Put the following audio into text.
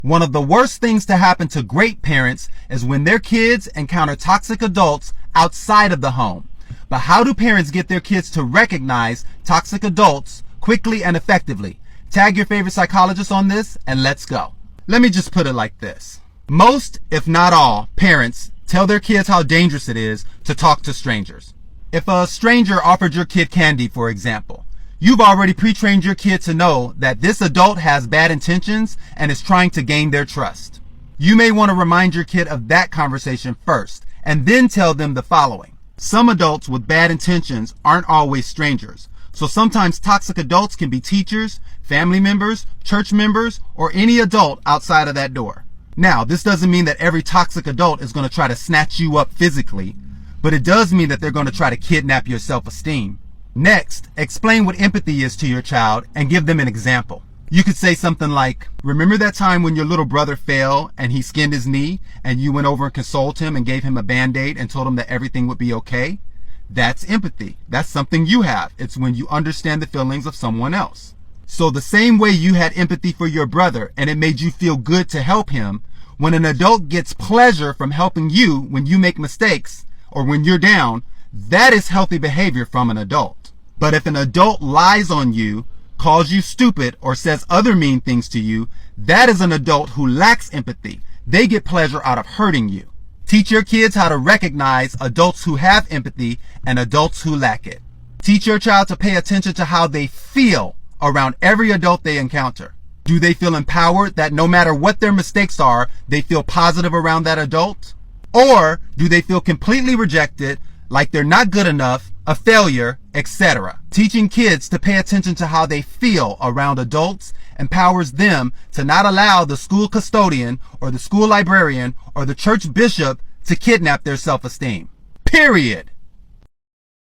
One of the worst things to happen to great parents is when their kids encounter toxic adults outside of the home. But how do parents get their kids to recognize toxic adults quickly and effectively? Tag your favorite psychologist on this and let's go. Let me just put it like this. Most, if not all, parents tell their kids how dangerous it is to talk to strangers. If a stranger offered your kid candy, for example, you've already pre-trained your kid to know that this adult has bad intentions and is trying to gain their trust. You may want to remind your kid of that conversation first and then tell them the following. Some adults with bad intentions aren't always strangers. So sometimes toxic adults can be teachers, family members, church members, or any adult outside of that door. Now, this doesn't mean that every toxic adult is going to try to snatch you up physically, but it does mean that they're going to try to kidnap your self-esteem. Next, explain what empathy is to your child and give them an example. You could say something like, remember that time when your little brother fell and he skinned his knee and you went over and consoled him and gave him a Band-Aid and told him that everything would be okay? That's empathy. That's something you have. It's when you understand the feelings of someone else. So the same way you had empathy for your brother and it made you feel good to help him, when an adult gets pleasure from helping you when you make mistakes or when you're down, that is healthy behavior from an adult. But if an adult lies on you, calls you stupid, or says other mean things to you, that is an adult who lacks empathy. They get pleasure out of hurting you. Teach your kids how to recognize adults who have empathy and adults who lack it. Teach your child to pay attention to how they feel around every adult they encounter. Do they feel empowered that no matter what their mistakes are, they feel positive around that adult? Or do they feel completely rejected, like they're not good enough, a failure, etc.? Teaching kids to pay attention to how they feel around adults empowers them to not allow the school custodian or the school librarian or the church bishop to kidnap their self-esteem. Period.